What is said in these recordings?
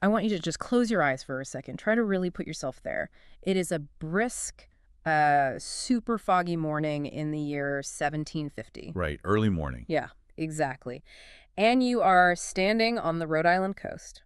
I want you to just close your eyes for a second. Try to really put yourself there. It is a brisk, super foggy morning in the year 1750. Right, early morning. Yeah, exactly. And you are standing on the Rhode Island coast,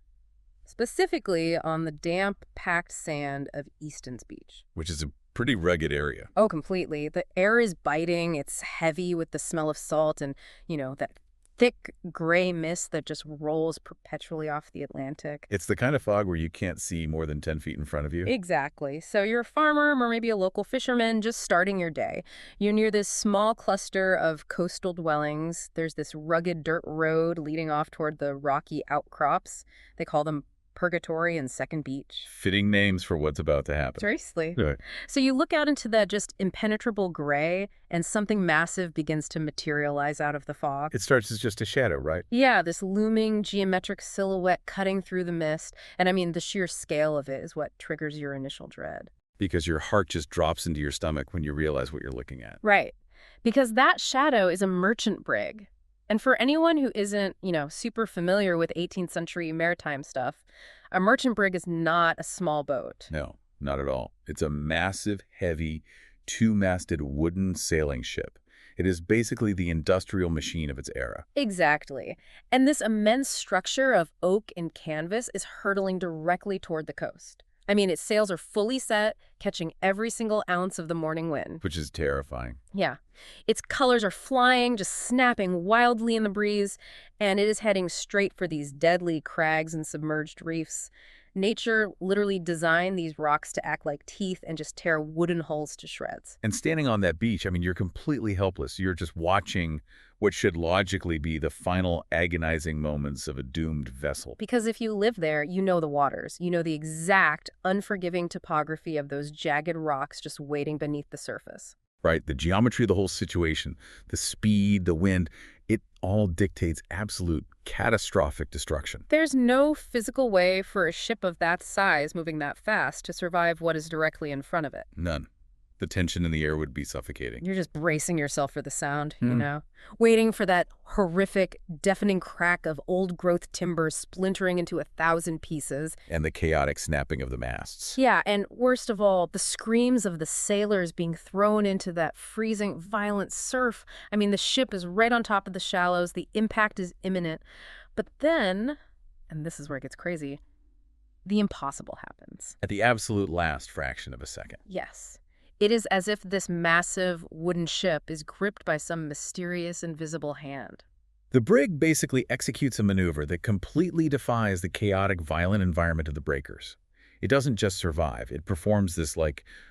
specifically on the damp, packed sand of Easton's Beach. Which is a pretty rugged area. Oh, completely. The air is biting. It's heavy with the smell of salt and, that thick gray mist that just rolls perpetually off the Atlantic. It's the kind of fog where you can't see more than 10 feet in front of you. Exactly. So you're a farmer or maybe a local fisherman just starting your day. You're near this small cluster of coastal dwellings. There's this rugged dirt road leading off toward the rocky outcrops. They call them Purgatory and Second Beach. Fitting names for what's about to happen. Seriously. Right. So you look out into that just impenetrable gray, and something massive begins to materialize out of the fog. It starts as just a shadow, right? Yeah, this looming geometric silhouette cutting through the mist. And I mean, the sheer scale of it is what triggers your initial dread. Because your heart just drops into your stomach when you realize what you're looking at. Right. Because that shadow is a merchant brig. And for anyone who isn't, super familiar with 18th century maritime stuff, a merchant brig is not a small boat. No, not at all. It's a massive, heavy, two-masted wooden sailing ship. It is basically the industrial machine of its era. Exactly. And this immense structure of oak and canvas is hurtling directly toward the coast. I mean, its sails are fully set, catching every single ounce of the morning wind. Which is terrifying. Yeah. Its colors are flying, just snapping wildly in the breeze, and it is heading straight for these deadly crags and submerged reefs. Nature literally designed these rocks to act like teeth and just tear wooden hulls to shreds. And standing on that beach, I mean, you're completely helpless. You're just watching what should logically be the final agonizing moments of a doomed vessel. Because if you live there, you know the waters. You know the exact, unforgiving topography of those jagged rocks just waiting beneath the surface. Right, the geometry of the whole situation, the speed, the wind, it all dictates absolute catastrophic destruction. There's no physical way for a ship of that size moving that fast to survive what is directly in front of it. None. The tension in the air would be suffocating. You're just bracing yourself for the sound, waiting for that horrific, deafening crack of old-growth timber splintering into 1,000 pieces. And the chaotic snapping of the masts. Yeah, and worst of all, the screams of the sailors being thrown into that freezing, violent surf. I mean, the ship is right on top of the shallows. The impact is imminent. But then, and this is where it gets crazy, the impossible happens. At the absolute last fraction of a second. Yes. It is as if this massive wooden ship is gripped by some mysterious invisible hand. The brig basically executes a maneuver that completely defies the chaotic, violent environment of the breakers. It doesn't just survive, it performs this,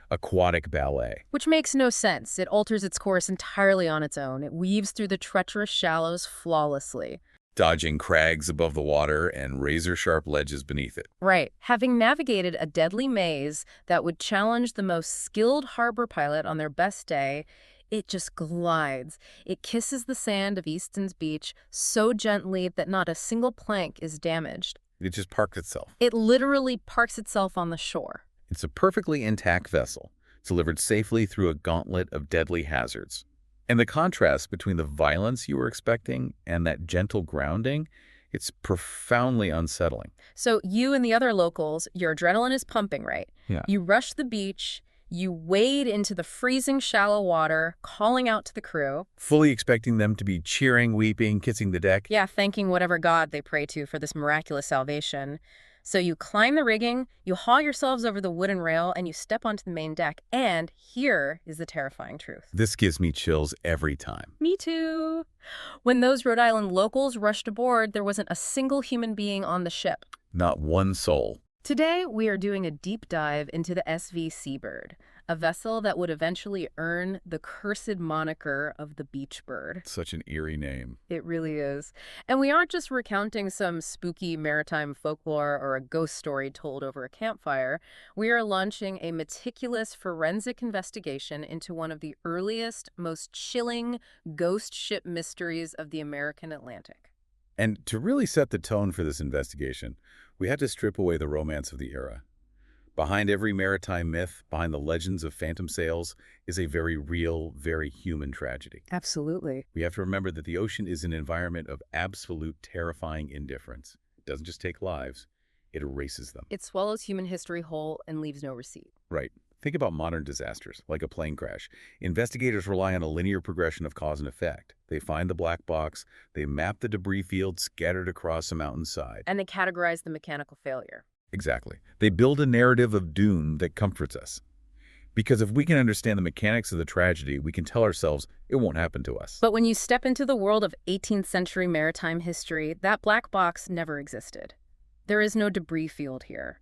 aquatic ballet. Which makes no sense. It alters its course entirely on its own. It weaves through the treacherous shallows flawlessly. Dodging crags above the water and razor-sharp ledges beneath it. Right. Having navigated a deadly maze that would challenge the most skilled harbor pilot on their best day, it just glides. It kisses the sand of Easton's Beach so gently that not a single plank is damaged. It just parks itself. It literally parks itself on the shore. It's a perfectly intact vessel, delivered safely through a gauntlet of deadly hazards. And the contrast between the violence you were expecting and that gentle grounding, it's profoundly unsettling. So you and the other locals, your adrenaline is pumping, right? Yeah. You rush the beach, you wade into the freezing shallow water, calling out to the crew. Fully expecting them to be cheering, weeping, kissing the deck. Yeah, thanking whatever god they pray to for this miraculous salvation. So you climb the rigging, you haul yourselves over the wooden rail, and you step onto the main deck. And here is the terrifying truth. This gives me chills every time. Me too. When those Rhode Island locals rushed aboard, there wasn't a single human being on the ship. Not one soul. Today, we are doing a deep dive into the SV Seabird, a vessel that would eventually earn the cursed moniker of the Beach Bird. Such an eerie name. It really is. And we aren't just recounting some spooky maritime folklore or a ghost story told over a campfire. We are launching a meticulous forensic investigation into one of the earliest, most chilling ghost ship mysteries of the American Atlantic. And to really set the tone for this investigation, we had to strip away the romance of the era. Behind every maritime myth, behind the legends of phantom sails, is a very real, very human tragedy. Absolutely. We have to remember that the ocean is an environment of absolute terrifying indifference. It doesn't just take lives, It erases them. It swallows human history whole and leaves no receipt. Right. Think about modern disasters, like a plane crash. Investigators rely on a linear progression of cause and effect. They find the black box, they map the debris field scattered across a mountainside. And they categorize the mechanical failure. Exactly. They build a narrative of doom that comforts us. Because if we can understand the mechanics of the tragedy, we can tell ourselves it won't happen to us. But when you step into the world of 18th century maritime history, that black box never existed. There is no debris field here.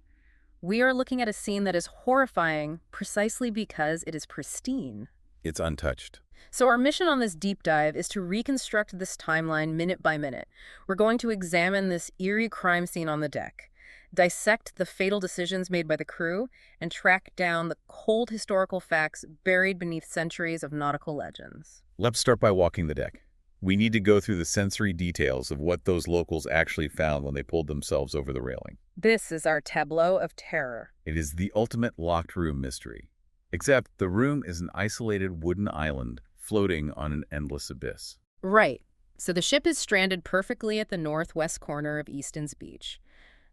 We are looking at a scene that is horrifying precisely because it is pristine. It's untouched. So our mission on this deep dive is to reconstruct this timeline minute by minute. We're going to examine this eerie crime scene on the deck, dissect the fatal decisions made by the crew, and track down the cold historical facts buried beneath centuries of nautical legends. Let's start by walking the deck. We need to go through the sensory details of what those locals actually found when they pulled themselves over the railing. This is our tableau of terror. It is the ultimate locked room mystery. Except the room is an isolated wooden island floating on an endless abyss. Right. So the ship is stranded perfectly at the northwest corner of Easton's Beach.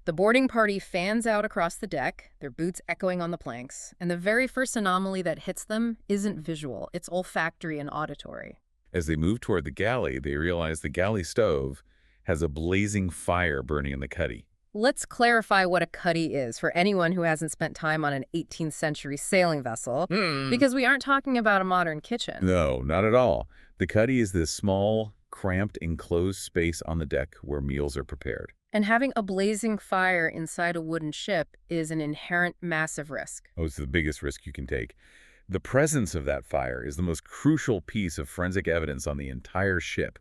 The boarding party fans out across the deck, their boots echoing on the planks, and the very first anomaly that hits them isn't visual, it's olfactory and auditory. As they move toward the galley, they realize the galley stove has a blazing fire burning in the cuddy. Let's clarify what a cuddy is for anyone who hasn't spent time on an 18th century sailing vessel, because we aren't talking about a modern kitchen. No, not at all. The cuddy is this small, cramped, enclosed space on the deck where meals are prepared. And having a blazing fire inside a wooden ship is an inherent massive risk. Oh, it's the biggest risk you can take. The presence of that fire is the most crucial piece of forensic evidence on the entire ship.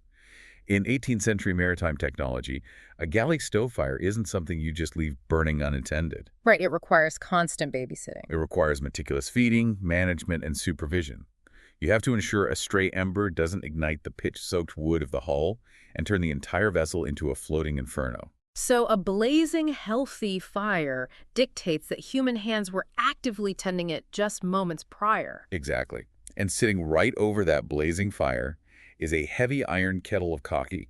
In 18th century maritime technology, a galley stove fire isn't something you just leave burning unattended. Right, it requires constant babysitting. It requires meticulous feeding, management, and supervision. You have to ensure a stray ember doesn't ignite the pitch-soaked wood of the hull and turn the entire vessel into a floating inferno. So a blazing, healthy fire dictates that human hands were actively tending it just moments prior. Exactly. And sitting right over that blazing fire is a heavy iron kettle of coffee,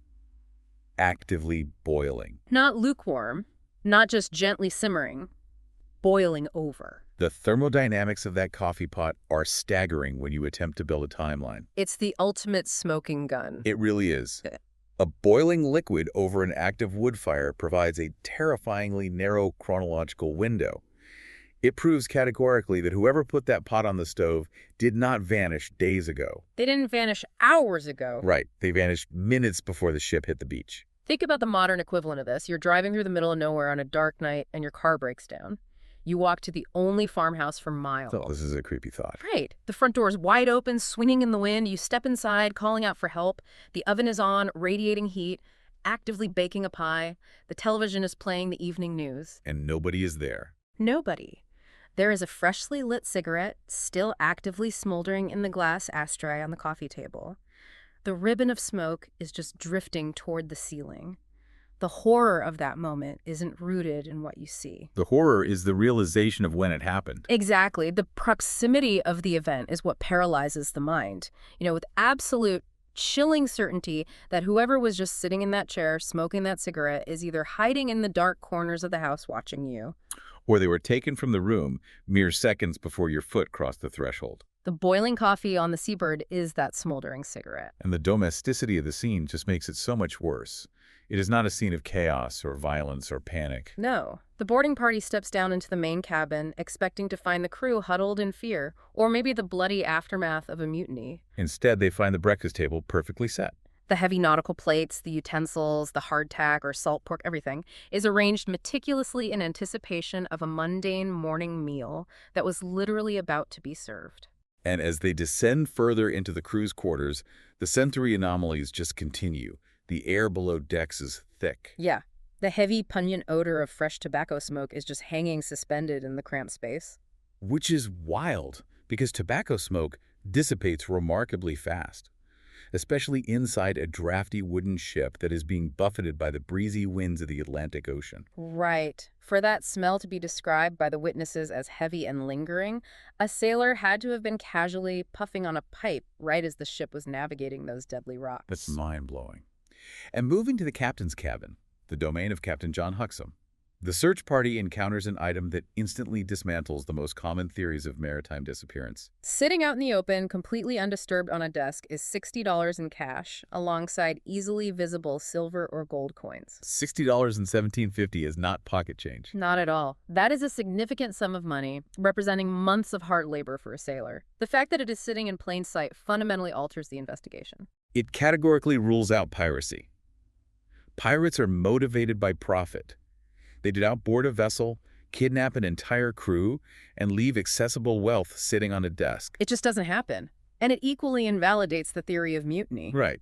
actively boiling. Not lukewarm, not just gently simmering, boiling over. The thermodynamics of that coffee pot are staggering when you attempt to build a timeline. It's the ultimate smoking gun. It really is. A boiling liquid over an active wood fire provides a terrifyingly narrow chronological window. It proves categorically that whoever put that pot on the stove did not vanish days ago. They didn't vanish hours ago. Right. They vanished minutes before the ship hit the beach. Think about the modern equivalent of this. You're driving through the middle of nowhere on a dark night and your car breaks down. You walk to the only farmhouse for miles. Oh, this is a creepy thought. Right. The front door is wide open, swinging in the wind. You step inside, calling out for help. The oven is on, radiating heat, actively baking a pie. The television is playing the evening news. And nobody is there. Nobody. There is a freshly lit cigarette, still actively smoldering in the glass ashtray on the coffee table. The ribbon of smoke is just drifting toward the ceiling. The horror of that moment isn't rooted in what you see. The horror is the realization of when it happened. Exactly. The proximity of the event is what paralyzes the mind. With absolute chilling certainty that whoever was just sitting in that chair smoking that cigarette is either hiding in the dark corners of the house watching you, or they were taken from the room mere seconds before your foot crossed the threshold. The boiling coffee on the seabird is that smoldering cigarette. And the domesticity of the scene just makes it so much worse. It is not a scene of chaos or violence or panic. No. The boarding party steps down into the main cabin, expecting to find the crew huddled in fear, or maybe the bloody aftermath of a mutiny. Instead, they find the breakfast table perfectly set. The heavy nautical plates, the utensils, the hardtack or salt pork, everything, is arranged meticulously in anticipation of a mundane morning meal that was literally about to be served. And as they descend further into the crew's quarters, the sensory anomalies just continue. The air below decks is thick. Yeah. The heavy, pungent odor of fresh tobacco smoke is just hanging suspended in the cramped space. Which is wild, because tobacco smoke dissipates remarkably fast, especially inside a drafty wooden ship that is being buffeted by the breezy winds of the Atlantic Ocean. Right. For that smell to be described by the witnesses as heavy and lingering, a sailor had to have been casually puffing on a pipe right as the ship was navigating those deadly rocks. That's mind-blowing. And moving to the captain's cabin, the domain of Captain John Huxham. The search party encounters an item that instantly dismantles the most common theories of maritime disappearance. Sitting out in the open, completely undisturbed on a desk, is $60 in cash, alongside easily visible silver or gold coins. $60.17 is not pocket change. Not at all. That is a significant sum of money, representing months of hard labor for a sailor. The fact that it is sitting in plain sight fundamentally alters the investigation. It categorically rules out piracy. Pirates are motivated by profit. They did outboard a vessel, kidnap an entire crew, and leave accessible wealth sitting on a desk. It just doesn't happen. And it equally invalidates the theory of mutiny. Right.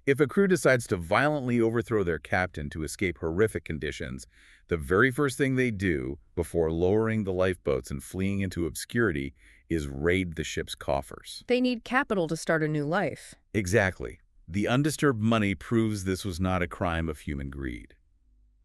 If a crew decides to violently overthrow their captain to escape horrific conditions, the very first thing they do before lowering the lifeboats and fleeing into obscurity is raid the ship's coffers. They need capital to start a new life. Exactly. The undisturbed money proves this was not a crime of human greed.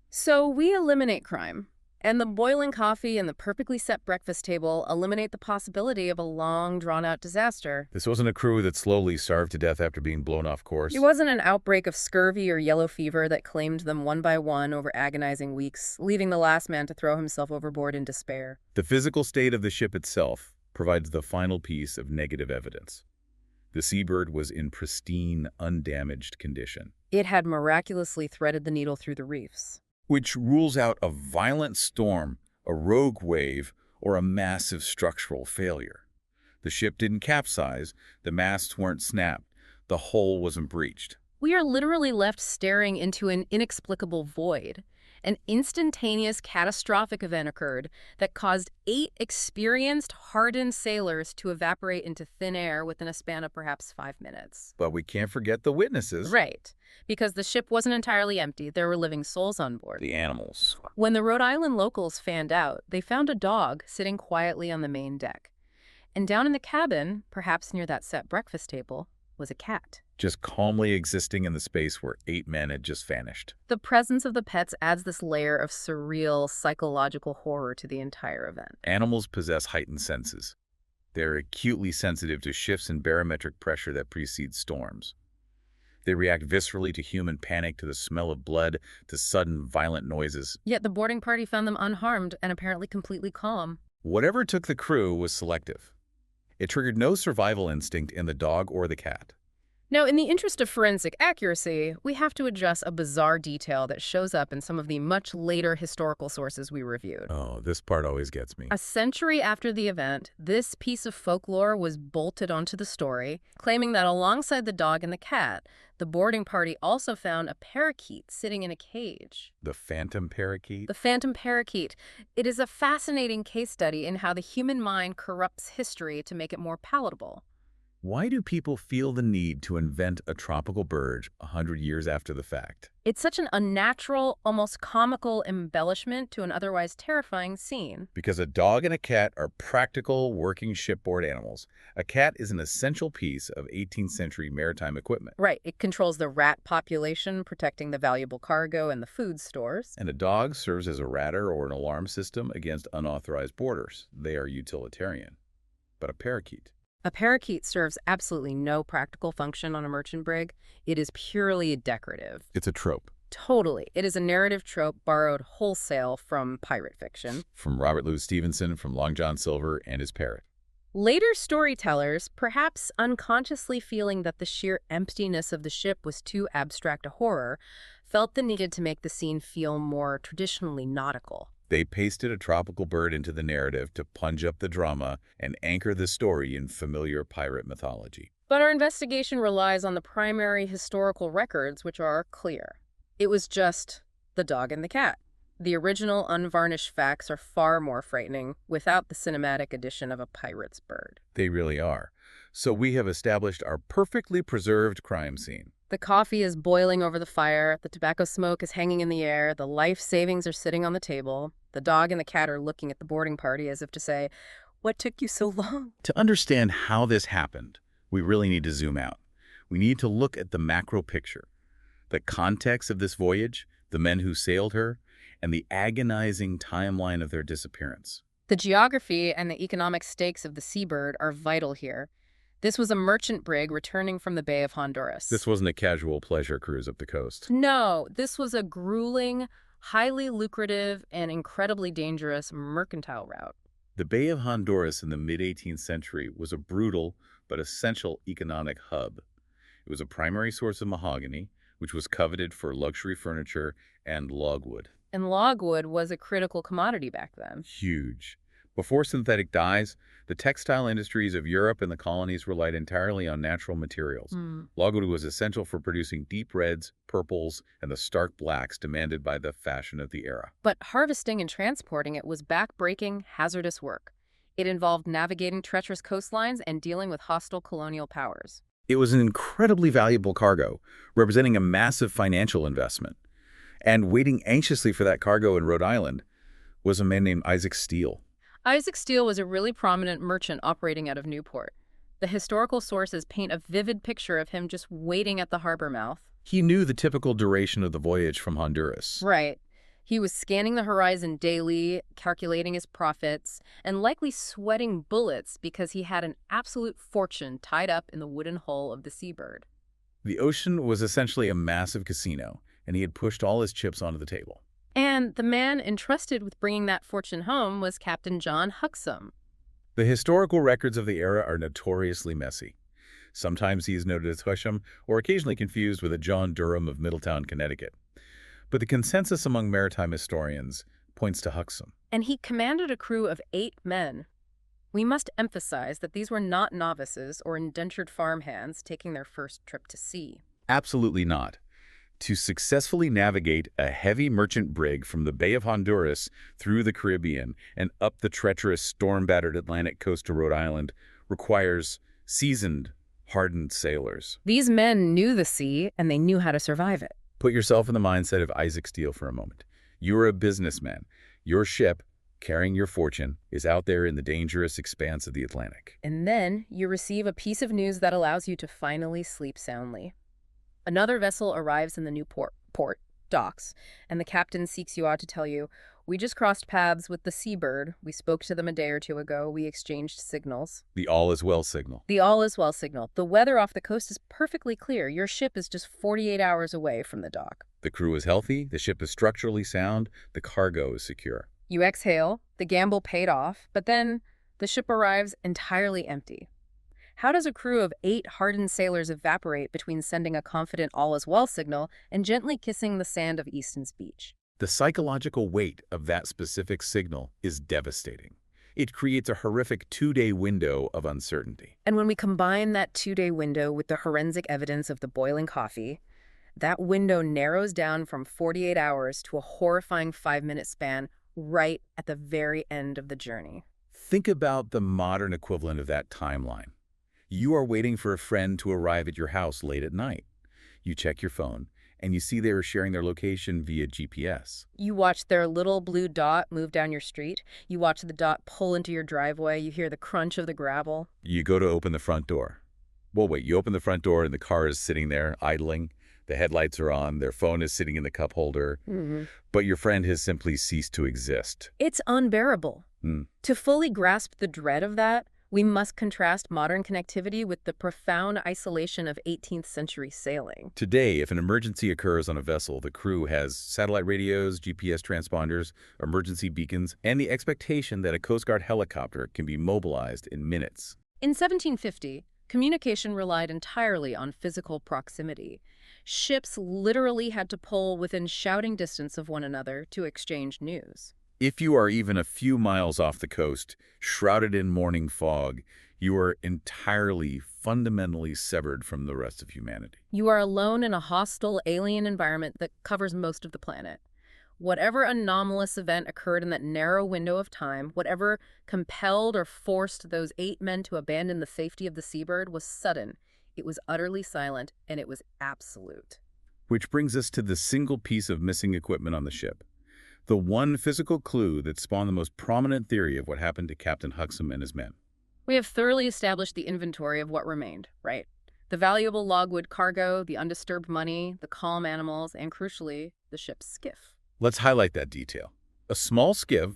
So we eliminate crime, and the boiling coffee and the perfectly set breakfast table eliminate the possibility of a long, drawn-out disaster. This wasn't a crew that slowly starved to death after being blown off course. It wasn't an outbreak of scurvy or yellow fever that claimed them one by one over agonizing weeks, leaving the last man to throw himself overboard in despair. The physical state of the ship itself provides the final piece of negative evidence. The Seabird was in pristine, undamaged condition, It had miraculously threaded the needle through the reefs. which rules out a violent storm, a rogue wave, or a massive structural failure. The ship didn't capsize, the masts weren't snapped, the hull wasn't breached. We are literally left staring into an inexplicable void. An instantaneous catastrophic event occurred that caused 8 experienced, hardened sailors to evaporate into thin air within a span of perhaps 5 minutes. But we can't forget the witnesses. Right, because the ship wasn't entirely empty. There were living souls on board. The animals. When the Rhode Island locals fanned out, they found a dog sitting quietly on the main deck. And down in the cabin, perhaps near that set breakfast table, was a cat. Just calmly existing in the space where 8 men had just vanished. The presence of the pets adds this layer of surreal, psychological horror to the entire event. Animals possess heightened senses. They're acutely sensitive to shifts in barometric pressure that precede storms. They react viscerally to human panic, to the smell of blood, to sudden, violent noises. Yet the boarding party found them unharmed and apparently completely calm. Whatever took the crew was selective. It triggered no survival instinct in the dog or the cat. Now, in the interest of forensic accuracy, we have to address a bizarre detail that shows up in some of the much later historical sources we reviewed. Oh, this part always gets me. A century after the event, this piece of folklore was bolted onto the story, claiming that alongside the dog and the cat, the boarding party also found a parakeet sitting in a cage. The phantom parakeet? The phantom parakeet. It is a fascinating case study in how the human mind corrupts history to make it more palatable. Why do people feel the need to invent a tropical bird 100 years after the fact? It's such an unnatural, almost comical embellishment to an otherwise terrifying scene. Because a dog and a cat are practical, working shipboard animals. A cat is an essential piece of 18th century maritime equipment. Right, it controls the rat population, protecting the valuable cargo and the food stores. And a dog serves as a radar or an alarm system against unauthorized boarders. They are utilitarian. But a parakeet? A parakeet serves absolutely no practical function on a merchant brig. It is purely decorative. It's a trope. Totally. It is a narrative trope borrowed wholesale from pirate fiction. From Robert Louis Stevenson, from Long John Silver, and his parrot. Later storytellers, perhaps unconsciously feeling that the sheer emptiness of the ship was too abstract a horror, felt the need to make the scene feel more traditionally nautical. They pasted a tropical bird into the narrative to punch up the drama and anchor the story in familiar pirate mythology. But our investigation relies on the primary historical records, which are clear. It was just the dog and the cat. The original unvarnished facts are far more frightening without the cinematic addition of a pirate's bird. They really are. So we have established our perfectly preserved crime scene. The coffee is boiling over the fire, the tobacco smoke is hanging in the air, the life savings are sitting on the table. The dog and the cat are looking at the boarding party as if to say, "What took you so long?" To understand how this happened, we really need to zoom out. We need to look at the macro picture, the context of this voyage, the men who sailed her, and the agonizing timeline of their disappearance. The geography and the economic stakes of the Seabird are vital here. This was a merchant brig returning from the Bay of Honduras. This wasn't a casual pleasure cruise up the coast. No, this was a grueling, highly lucrative and incredibly dangerous mercantile route. The Bay of Honduras in the mid-18th century was a brutal but essential economic hub. It was a primary source of mahogany, which was coveted for luxury furniture and logwood. And logwood was a critical commodity back then. Huge. Before synthetic dyes, the textile industries of Europe and the colonies relied entirely on natural materials. Hmm. Logwood was essential for producing deep reds, purples, and the stark blacks demanded by the fashion of the era. But harvesting and transporting it was back-breaking, hazardous work. It involved navigating treacherous coastlines and dealing with hostile colonial powers. It was an incredibly valuable cargo, representing a massive financial investment. And waiting anxiously for that cargo in Rhode Island was a man named Isaac Steele. Isaac Steele was a really prominent merchant operating out of Newport. The historical sources paint a vivid picture of him just waiting at the harbor mouth. He knew the typical duration of the voyage from Honduras. Right. He was scanning the horizon daily, calculating his profits, and likely sweating bullets because he had an absolute fortune tied up in the wooden hull of the Seabird. The ocean was essentially a massive casino, and he had pushed all his chips onto the table. And the man entrusted with bringing that fortune home was Captain John Huxham. The historical records of the era are notoriously messy. Sometimes he is noted as Huxham, or occasionally confused with a John Durham of Middletown, Connecticut. But the consensus among maritime historians points to Huxham. And he commanded a crew of 8 men. We must emphasize that these were not novices or indentured farmhands taking their first trip to sea. Absolutely not. To successfully navigate a heavy merchant brig from the Bay of Honduras through the Caribbean and up the treacherous, storm-battered Atlantic coast to Rhode Island requires seasoned, hardened sailors. These men knew the sea, and they knew how to survive it. Put yourself in the mindset of Isaac Steele for a moment. You are a businessman. Your ship, carrying your fortune, is out there in the dangerous expanse of the Atlantic. And then you receive a piece of news that allows you to finally sleep soundly. Another vessel arrives in the Newport docks, and the captain seeks you out to tell you, "We just crossed paths with the Seabird. We spoke to them a day or two ago. We exchanged signals." The all is well signal. The all is well signal. The weather off the coast is perfectly clear. Your ship is just 48 hours away from the dock. The crew is healthy, the ship is structurally sound, the cargo is secure. You exhale. The gamble paid off, but then the ship arrives entirely empty. How does a crew of 8 hardened sailors evaporate between sending a confident all-is-well signal and gently kissing the sand of Easton's beach? The psychological weight of that specific signal is devastating. It creates a horrific 2-day window of uncertainty. And when we combine that 2-day window with the forensic evidence of the boiling coffee, that window narrows down from 48 hours to a horrifying 5-minute span right at the very end of the journey. Think about the modern equivalent of that timeline. You are waiting for a friend to arrive at your house late at night. You check your phone, and you see they are sharing their location via GPS. You watch their little blue dot move down your street. You watch the dot pull into your driveway. You hear the crunch of the gravel. You go to open the front door. Well, wait, you open the front door and the car is sitting there idling. The headlights are on. Their phone is sitting in the cup holder. But your friend has simply ceased to exist. It's unbearable. To fully grasp the dread of that, we must contrast modern connectivity with the profound isolation of 18th century sailing. Today, if an emergency occurs on a vessel, the crew has satellite radios, GPS transponders, emergency beacons, and the expectation that a Coast Guard helicopter can be mobilized in minutes. In 1750, communication relied entirely on physical proximity. Ships literally had to pull within shouting distance of one another to exchange news. If you are even a few miles off the coast, shrouded in morning fog, you are entirely, fundamentally severed from the rest of humanity. You are alone in a hostile alien environment that covers most of the planet. Whatever anomalous event occurred in that narrow window of time, whatever compelled or forced those 8 men to abandon the safety of the Seabird was sudden. It was utterly silent, and it was absolute. Which brings us to the single piece of missing equipment on the ship. The one physical clue that spawned the most prominent theory of what happened to Captain Huxham and his men. We have thoroughly established the inventory of what remained, right? The valuable logwood cargo, the undisturbed money, the calm animals, and crucially, the ship's skiff. Let's highlight that detail. A small skiff,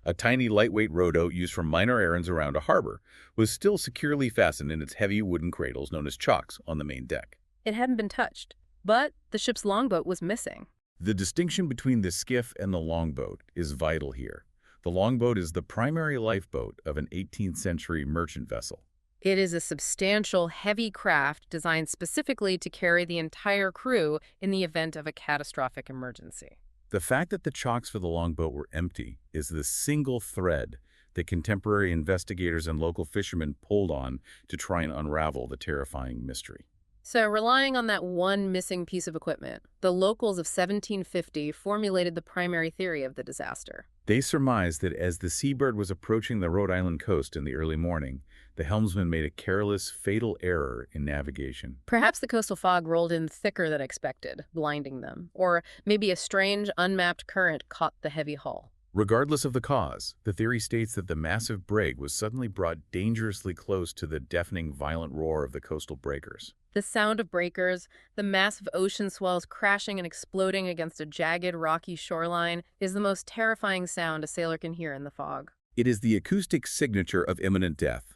a tiny lightweight rowboat used for minor errands around a harbor, was still securely fastened in its heavy wooden cradles known as chocks on the main deck. It hadn't been touched, but the ship's longboat was missing. The distinction between the skiff and the longboat is vital here. The longboat is the primary lifeboat of an 18th century merchant vessel. It is a substantial, heavy craft designed specifically to carry the entire crew in the event of a catastrophic emergency. The fact that the chocks for the longboat were empty is the single thread that contemporary investigators and local fishermen pulled on to try and unravel the terrifying mystery. So, relying on that one missing piece of equipment, the locals of 1750 formulated the primary theory of the disaster. They surmised that as the seabird was approaching the Rhode Island coast in the early morning, the helmsman made a careless, fatal error in navigation. Perhaps the coastal fog rolled in thicker than expected, blinding them. Or maybe a strange, unmapped current caught the heavy hull. Regardless of the cause, the theory states that the massive brig was suddenly brought dangerously close to the deafening, violent roar of the coastal breakers. The sound of breakers, the massive ocean swells crashing and exploding against a jagged, rocky shoreline, is the most terrifying sound a sailor can hear in the fog. It is the acoustic signature of imminent death.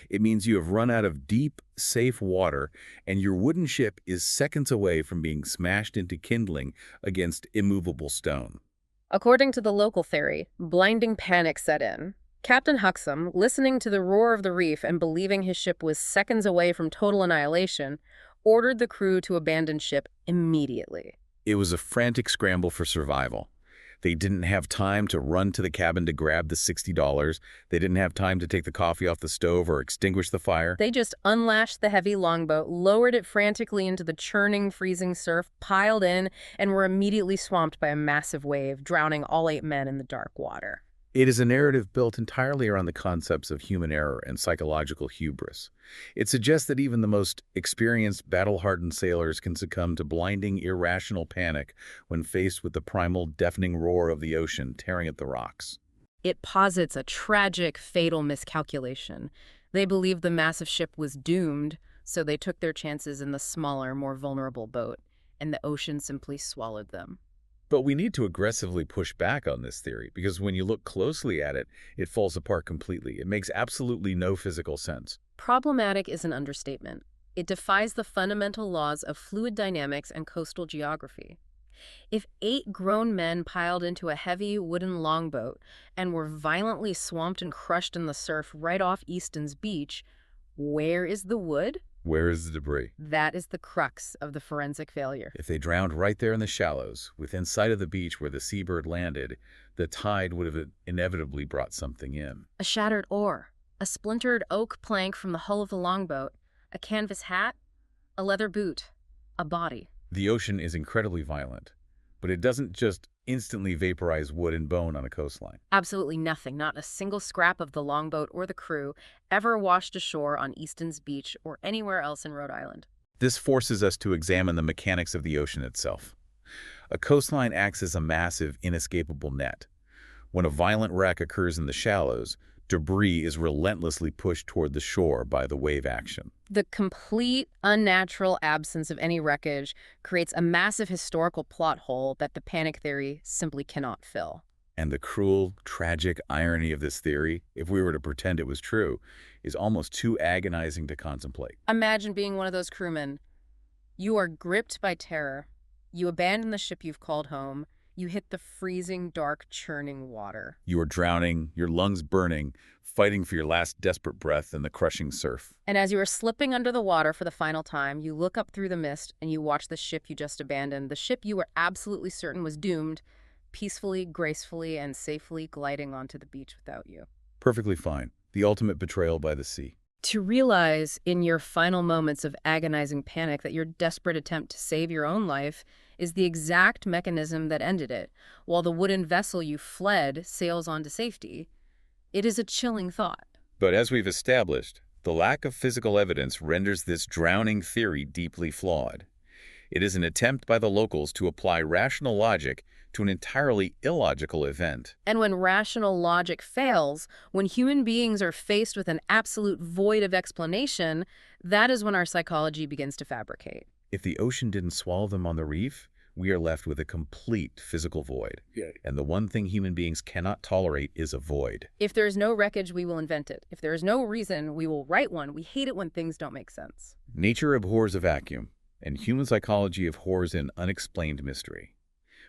It means you have run out of deep, safe water, and your wooden ship is seconds away from being smashed into kindling against immovable stone. According to the local theory, blinding panic set in. Captain Huxham, listening to the roar of the reef and believing his ship was seconds away from total annihilation, ordered the crew to abandon ship immediately. It was a frantic scramble for survival. They didn't have time to run to the cabin to grab the $60. They didn't have time to take the coffee off the stove or extinguish the fire. They just unlashed the heavy longboat, lowered it frantically into the churning, freezing surf, piled in, and were immediately swamped by a massive wave, drowning all 8 men in the dark water. It is a narrative built entirely around the concepts of human error and psychological hubris. It suggests that even the most experienced, battle-hardened sailors can succumb to blinding, irrational panic when faced with the primal, deafening roar of the ocean tearing at the rocks. It posits a tragic, fatal miscalculation. They believed the massive ship was doomed, so they took their chances in the smaller, more vulnerable boat, and the ocean simply swallowed them. But we need to aggressively push back on this theory, because when you look closely at it, it falls apart completely. It makes absolutely no physical sense. Problematic is an understatement. It defies the fundamental laws of fluid dynamics and coastal geography. If 8 grown men piled into a heavy wooden longboat and were violently swamped and crushed in the surf right off Easton's beach, where is the wood? Where is the debris? That is the crux of the forensic failure. If they drowned right there in the shallows, within sight of the beach where the seabird landed, the tide would have inevitably brought something in. A shattered oar, a splintered oak plank from the hull of the longboat, a canvas hat, a leather boot, a body. The ocean is incredibly violent, but it doesn't just instantly vaporize wood and bone on a coastline. Absolutely nothing, not a single scrap of the longboat or the crew, ever washed ashore on Easton's beach or anywhere else in Rhode Island. This forces us to examine the mechanics of the ocean itself. A coastline acts as a massive, inescapable net. When a violent wreck occurs in the shallows, debris is relentlessly pushed toward the shore by the wave action. The complete, unnatural absence of any wreckage creates a massive historical plot hole that the panic theory simply cannot fill. And the cruel, tragic irony of this theory, if we were to pretend it was true, is almost too agonizing to contemplate. Imagine being one of those crewmen. You are gripped by terror. You abandon the ship you've called home. You hit the freezing, dark, churning water. You are drowning, your lungs burning, fighting for your last desperate breath in the crushing surf. And as you are slipping under the water for the final time, you look up through the mist and you watch the ship you just abandoned, the ship you were absolutely certain was doomed, peacefully, gracefully, and safely gliding onto the beach without you. Perfectly fine. The ultimate betrayal by the sea. To realize in your final moments of agonizing panic that your desperate attempt to save your own life is the exact mechanism that ended it, while the wooden vessel you fled sails on to safety, it is a chilling thought. But as we've established, the lack of physical evidence renders this drowning theory deeply flawed. It is an attempt by the locals to apply rational logic to an entirely illogical event. And when rational logic fails, when human beings are faced with an absolute void of explanation, that is when our psychology begins to fabricate. If the ocean didn't swallow them on the reef, we are left with a complete physical void. Yeah. And the one thing human beings cannot tolerate is a void. If there is no wreckage, we will invent it. If there is no reason, we will write one. We hate it when things don't make sense. Nature abhors a vacuum, and human psychology abhors an unexplained mystery.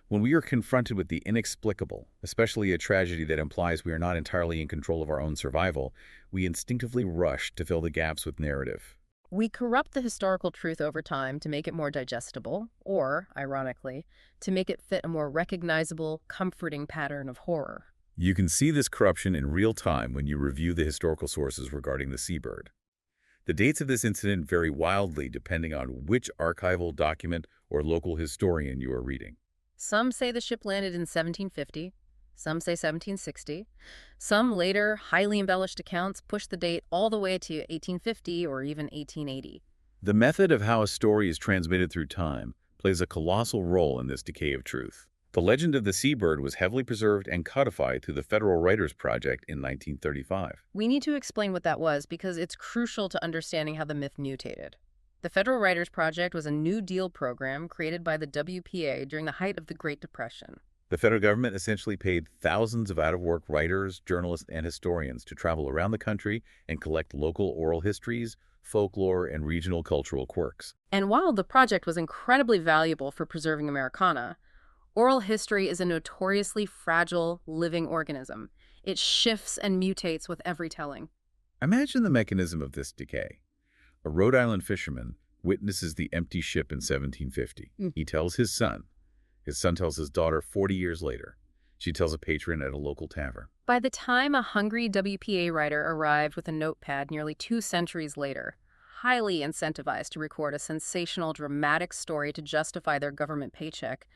When we are confronted with the inexplicable, especially a tragedy that implies we are not entirely in control of our own survival, we instinctively rush to fill the gaps with narrative. We corrupt the historical truth over time to make it more digestible, or, ironically, to make it fit a more recognizable, comforting pattern of horror. You can see this corruption in real time when you review the historical sources regarding the seabird. The dates of this incident vary wildly depending on which archival document or local historian you are reading. Some say the ship landed in 1750, some say 1760. Some later, highly embellished accounts push the date all the way to 1850 or even 1880. The method of how a story is transmitted through time plays a colossal role in this decay of truth. The legend of the seabird was heavily preserved and codified through the Federal Writers Project in 1935. We need to explain what that was because it's crucial to understanding how the myth mutated. The Federal Writers Project was a New Deal program created by the WPA during the height of the Great Depression. The federal government essentially paid thousands of out-of-work writers, journalists, and historians to travel around the country and collect local oral histories, folklore, and regional cultural quirks. And while the project was incredibly valuable for preserving Americana, oral history is a notoriously fragile, living organism. It shifts and mutates with every telling. Imagine the mechanism of this decay. A Rhode Island fisherman witnesses the empty ship in 1750. He tells his son. His son tells his daughter 40 years later. She tells a patron at a local tavern. By the time a hungry WPA writer arrived with a notepad nearly 2 centuries later, highly incentivized to record a sensational, dramatic story to justify their government paycheck,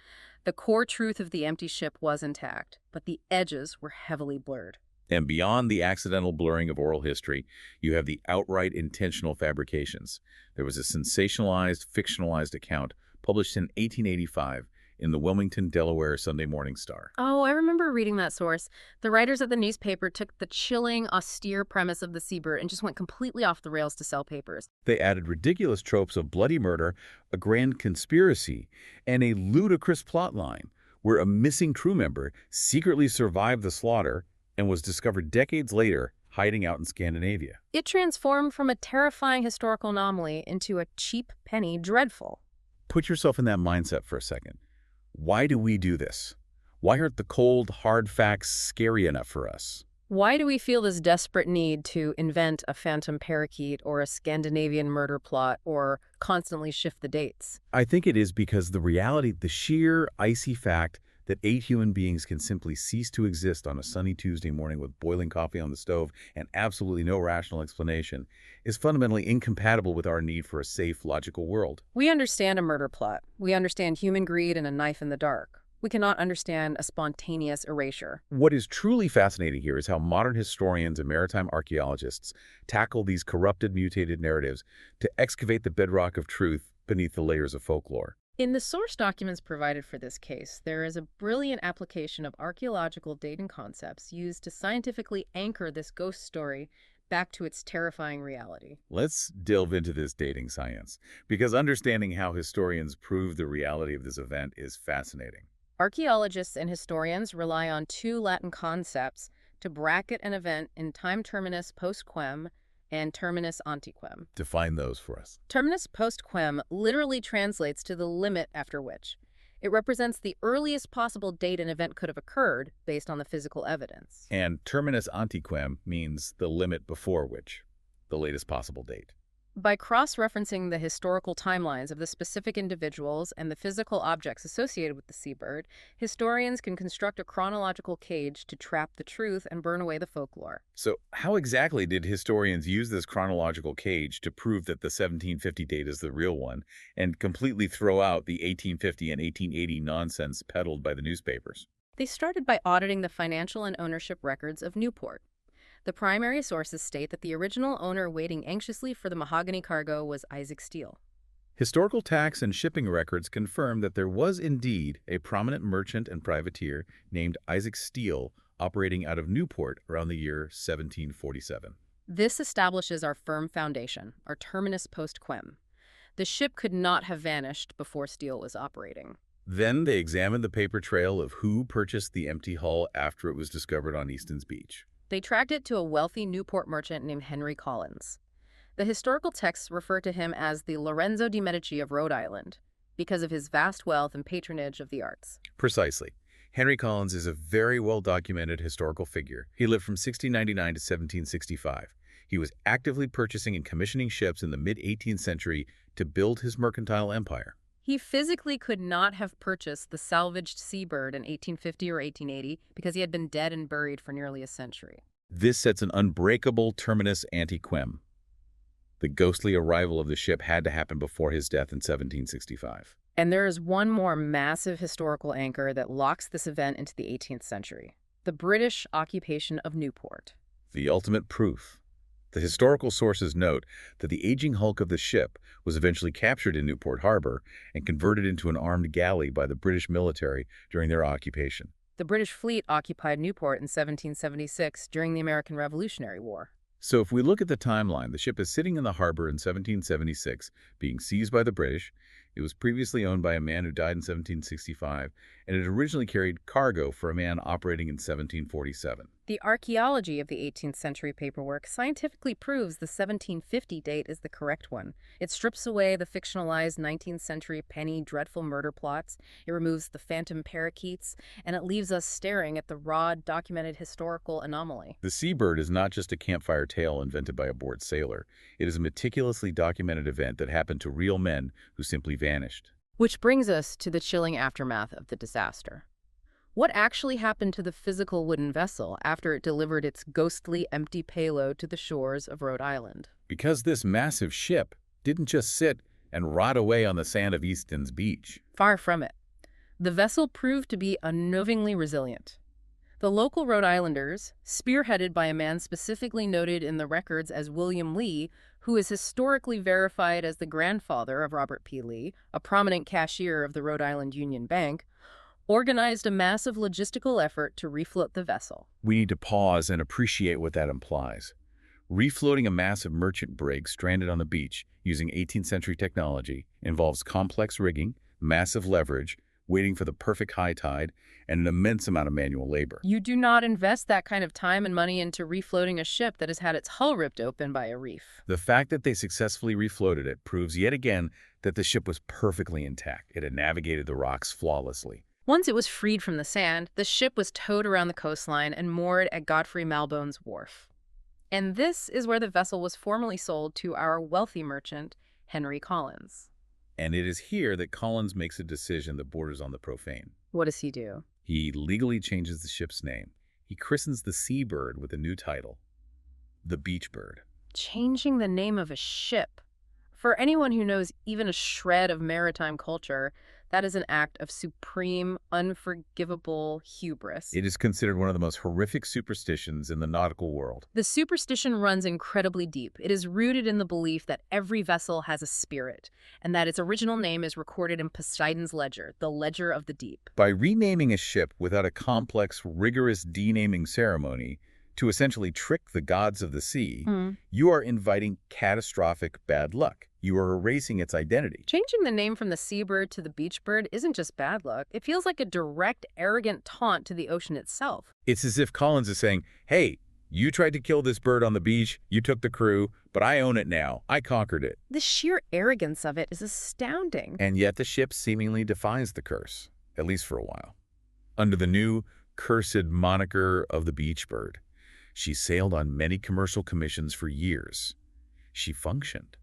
the core truth of the empty ship was intact, but the edges were heavily blurred. And beyond the accidental blurring of oral history, you have the outright intentional fabrications. There was a sensationalized, fictionalized account published in 1885 in the Wilmington, Delaware Sunday Morning Star. Oh, I remember reading that source. The writers at the newspaper took the chilling, austere premise of the seabird and just went completely off the rails to sell papers. They added ridiculous tropes of bloody murder, a grand conspiracy, and a ludicrous plotline where a missing crew member secretly survived the slaughter and was discovered decades later hiding out in Scandinavia. It transformed from a terrifying historical anomaly into a cheap penny dreadful. Put yourself in that mindset for a second. Why do we do this? Why aren't the cold, hard facts scary enough for us? Why do we feel this desperate need to invent a phantom parakeet or a Scandinavian murder plot or constantly shift the dates? I think it is because the sheer, icy fact that 8 human beings can simply cease to exist on a sunny Tuesday morning with boiling coffee on the stove and absolutely no rational explanation is fundamentally incompatible with our need for a safe, logical world. We understand a murder plot. We understand human greed and a knife in the dark. We cannot understand a spontaneous erasure. What is truly fascinating here is how modern historians and maritime archaeologists tackle these corrupted, mutated narratives to excavate the bedrock of truth beneath the layers of folklore. In the source documents provided for this case, there is a brilliant application of archaeological dating concepts used to scientifically anchor this ghost story back to its terrifying reality. Let's delve into this dating science, because understanding how historians prove the reality of this event is fascinating. Archaeologists and historians rely on 2 Latin concepts to bracket an event in time terminus post quem and terminus ante quem. Define those for us. Terminus post quem literally translates to the limit after which. It represents the earliest possible date an event could have occurred based on the physical evidence. And terminus ante quem means the limit before which, the latest possible date. By cross-referencing the historical timelines of the specific individuals and the physical objects associated with the seabird, historians can construct a chronological cage to trap the truth and burn away the folklore. So how exactly did historians use this chronological cage to prove that the 1750 date is the real one and completely throw out the 1850 and 1880 nonsense peddled by the newspapers? They started by auditing the financial and ownership records of Newport. The primary sources state that the original owner waiting anxiously for the mahogany cargo was Isaac Steele. Historical tax and shipping records confirm that there was indeed a prominent merchant and privateer named Isaac Steele operating out of Newport around the year 1747. This establishes our firm foundation, our terminus post quem. The ship could not have vanished before Steele was operating. Then they examined the paper trail of who purchased the empty hull after it was discovered on Easton's Beach. They tracked it to a wealthy Newport merchant named Henry Collins. The historical texts refer to him as the Lorenzo de' Medici of Rhode Island. because of his vast wealth and patronage of the arts. Precisely. Henry Collins is a very well-documented historical figure. He lived from 1699 to 1765. He was actively purchasing and commissioning ships in the mid-18th century to build his mercantile empire. He physically could not have purchased the salvaged Seabird in 1850 or 1880 because he had been dead and buried for nearly a century. This sets an unbreakable terminus ante quem. The ghostly arrival of the ship had to happen before his death in 1765. And there is one more massive historical anchor that locks this event into the 18th century: the British occupation of Newport. The ultimate proof. The historical sources note that the aging hulk of the ship was eventually captured in Newport Harbor and converted into an armed galley by the British military during their occupation. The British fleet occupied Newport in 1776 during the American Revolutionary War. So if we look at the timeline, the ship is sitting in the harbor in 1776, being seized by the British. It was previously owned by a man who died in 1765, and it originally carried cargo for a man operating in 1747. The archaeology of the 18th century paperwork scientifically proves the 1750 date is the correct one. It strips away the fictionalized 19th century penny dreadful murder plots, it removes the phantom parakeets, and it leaves us staring at the raw, documented historical anomaly. The Seabird is not just a campfire tale invented by a bored sailor. It is a meticulously documented event that happened to real men who simply vanished. Which brings us to the chilling aftermath of the disaster. What actually happened to the physical wooden vessel after it delivered its ghostly, empty payload to the shores of Rhode Island? Because this massive ship didn't just sit and rot away on the sand of Easton's beach. Far from it. The vessel proved to be unnervingly resilient. The local Rhode Islanders, spearheaded by a man specifically noted in the records as William Lee, who is historically verified as the grandfather of Robert P. Lee, a prominent cashier of the Rhode Island Union Bank, organized a massive logistical effort to refloat the vessel. We need to pause and appreciate what that implies. Refloating a massive merchant brig stranded on the beach using 18th century technology involves complex rigging, massive leverage, waiting for the perfect high tide, and an immense amount of manual labor. You do not invest that kind of time and money into refloating a ship that has had its hull ripped open by a reef. The fact that they successfully refloated it proves yet again that the ship was perfectly intact. It had navigated the rocks flawlessly. Once it was freed from the sand, the ship was towed around the coastline and moored at Godfrey Malbone's wharf. And this is where the vessel was formally sold to our wealthy merchant, Henry Collins. And it is here that Collins makes a decision that borders on the profane. What does he do? He legally changes the ship's name. He christens the Seabird with a new title, the Beachbird. Changing the name of a ship. For anyone who knows even a shred of maritime culture, that is an act of supreme, unforgivable hubris. It is considered one of the most horrific superstitions in the nautical world. The superstition runs incredibly deep. It is rooted in the belief that every vessel has a spirit, and that its original name is recorded in Poseidon's ledger, the ledger of the deep. By renaming a ship without a complex, rigorous denaming ceremony to essentially trick the gods of the sea, you are inviting catastrophic bad luck. You are erasing its identity. Changing the name from the Seabird to the Beachbird isn't just bad luck. It feels like a direct, arrogant taunt to the ocean itself. It's as if Collins is saying, hey, you tried to kill this bird on the beach, you took the crew, but I own it now. I conquered it. The sheer arrogance of it is astounding. And yet the ship seemingly defies the curse, at least for a while. Under the new, cursed moniker of the Beachbird, she sailed on many commercial commissions for years. She functioned.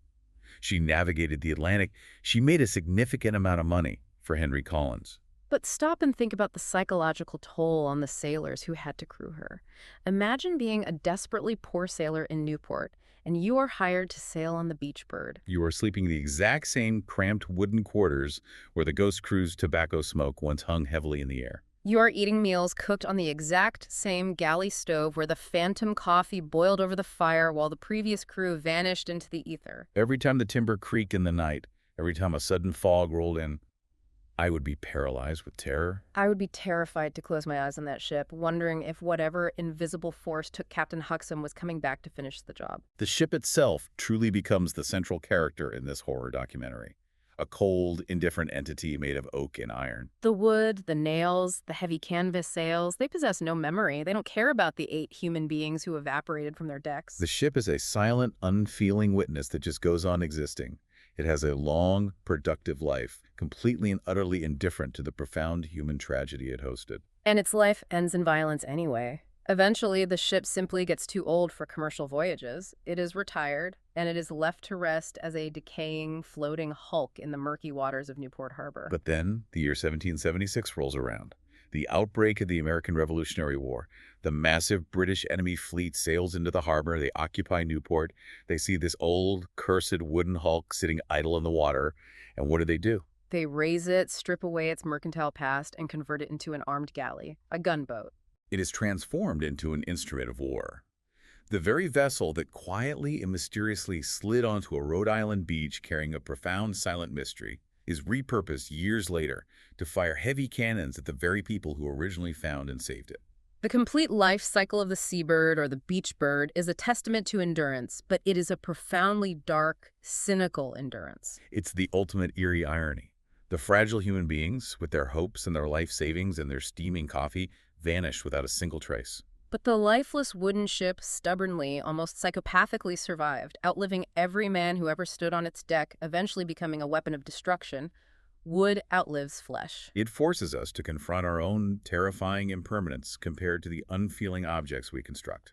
She navigated the Atlantic. She made a significant amount of money for Henry Collins. But stop and think about the psychological toll on the sailors who had to crew her. Imagine being a desperately poor sailor in Newport, and you are hired to sail on the Beachbird. You are sleeping in the exact same cramped wooden quarters where the ghost crew's tobacco smoke once hung heavily in the air. You are eating meals cooked on the exact same galley stove where the phantom coffee boiled over the fire while the previous crew vanished into the ether. Every time the timber creaked in the night, every time a sudden fog rolled in, I would be paralyzed with terror. I would be terrified to close my eyes on that ship, wondering if whatever invisible force took Captain Huxham was coming back to finish the job. The ship itself truly becomes the central character in this horror documentary. A cold, indifferent entity made of oak and iron. The wood, the nails, the heavy canvas sails, they possess no memory. They don't care about the 8 human beings who evaporated from their decks. The ship is a silent, unfeeling witness that just goes on existing. It has a long, productive life, completely and utterly indifferent to the profound human tragedy it hosted. And its life ends in violence anyway. Eventually, the ship simply gets too old for commercial voyages. It is retired, and it is left to rest as a decaying, floating hulk in the murky waters of Newport Harbor. But then, the year 1776 rolls around. The outbreak of the American Revolutionary War. The massive British enemy fleet sails into the harbor. They occupy Newport. They see this old, cursed wooden hulk sitting idle in the water. And what do? They raise it, strip away its mercantile past, and convert it into an armed galley, a gunboat. It is transformed into an instrument of war. The very vessel that quietly and mysteriously slid onto a Rhode Island beach carrying a profound silent mystery is repurposed years later to fire heavy cannons at the very people who originally found and saved it. The complete life cycle of the seabird or the beach bird is a testament to endurance, but it is a profoundly dark, cynical endurance. It's the ultimate eerie irony. The fragile human beings, with their hopes and their life savings and their steaming coffee, vanish without a single trace. But the lifeless wooden ship stubbornly, almost psychopathically survived, outliving every man who ever stood on its deck, eventually becoming a weapon of destruction. Wood outlives flesh. It forces us to confront our own terrifying impermanence compared to the unfeeling objects we construct.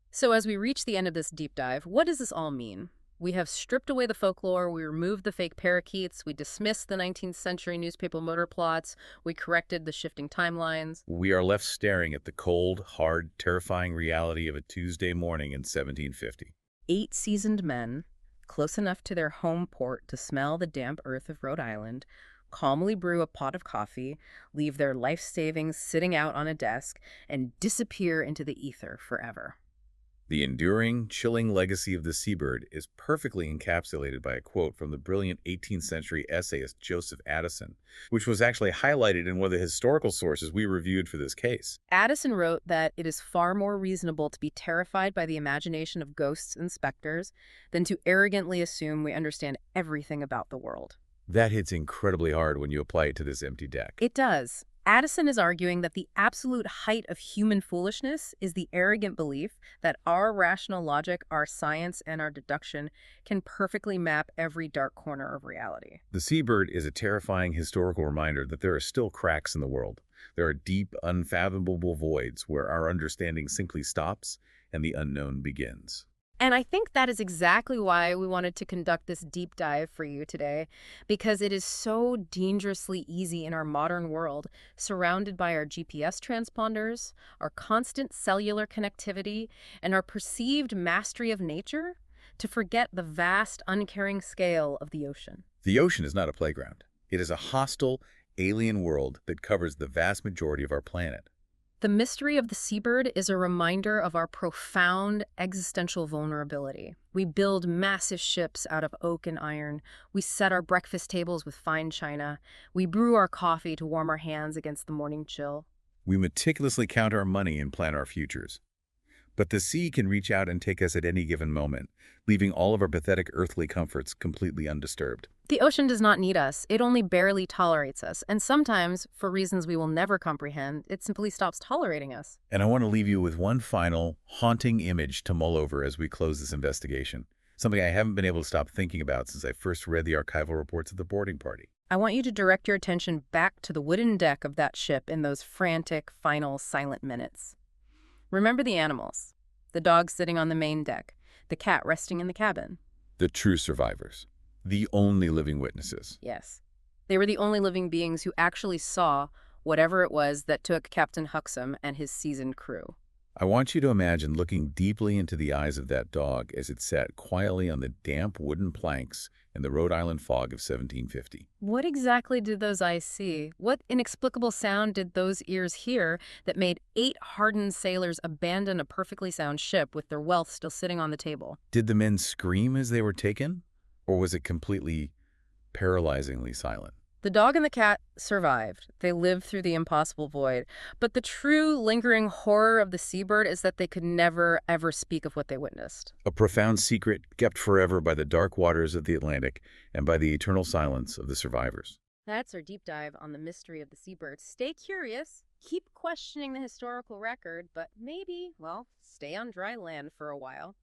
So as we reach the end of this deep dive, what does this all mean? We have stripped away the folklore, we removed the fake parakeets, we dismissed the 19th century newspaper motor plots, we corrected the shifting timelines. We are left staring at the cold, hard, terrifying reality of a Tuesday morning in 1750. 8 seasoned men, close enough to their home port to smell the damp earth of Rhode Island, calmly brew a pot of coffee, leave their life savings sitting out on a desk, and disappear into the ether forever. The enduring, chilling legacy of the seabird is perfectly encapsulated by a quote from the brilliant 18th century essayist Joseph Addison, which was actually highlighted in one of the historical sources we reviewed for this case. Addison wrote that it is far more reasonable to be terrified by the imagination of ghosts and specters than to arrogantly assume we understand everything about the world. That hits incredibly hard when you apply it to this empty deck. It does. Addison is arguing that the absolute height of human foolishness is the arrogant belief that our rational logic, our science, and our deduction can perfectly map every dark corner of reality. The seabird is a terrifying historical reminder that there are still cracks in the world. There are deep, unfathomable voids where our understanding simply stops and the unknown begins. And I think that is exactly why we wanted to conduct this deep dive for you today, because it is so dangerously easy in our modern world, surrounded by our GPS transponders, our constant cellular connectivity, and our perceived mastery of nature, to forget the vast, uncaring scale of the ocean. The ocean is not a playground. It is a hostile, alien world that covers the vast majority of our planet. The mystery of the seabird is a reminder of our profound existential vulnerability. We build massive ships out of oak and iron. We set our breakfast tables with fine china. We brew our coffee to warm our hands against the morning chill. We meticulously count our money and plan our futures. But the sea can reach out and take us at any given moment, leaving all of our pathetic earthly comforts completely undisturbed. The ocean does not need us. It only barely tolerates us. And sometimes, for reasons we will never comprehend, it simply stops tolerating us. And I want to leave you with one final, haunting image to mull over as we close this investigation. Something I haven't been able to stop thinking about since I first read the archival reports of the boarding party. I want you to direct your attention back to the wooden deck of that ship in those frantic, final, silent minutes. Remember the animals. The dog sitting on the main deck. The cat resting in the cabin. The true survivors. The only living witnesses. Yes. They were the only living beings who actually saw whatever it was that took Captain Huxham and his seasoned crew. I want you to imagine looking deeply into the eyes of that dog as it sat quietly on the damp wooden planks in the Rhode Island fog of 1750. What exactly did those eyes see? What inexplicable sound did those ears hear that made 8 hardened sailors abandon a perfectly sound ship with their wealth still sitting on the table? Did the men scream as they were taken? Or was it completely, paralyzingly silent? The dog and the cat survived. They lived through the impossible void. But the true lingering horror of the seabird is that they could never, ever speak of what they witnessed. A profound secret kept forever by the dark waters of the Atlantic and by the eternal silence of the survivors. That's our deep dive on the mystery of the seabird. Stay curious, keep questioning the historical record, but maybe, well, stay on dry land for a while.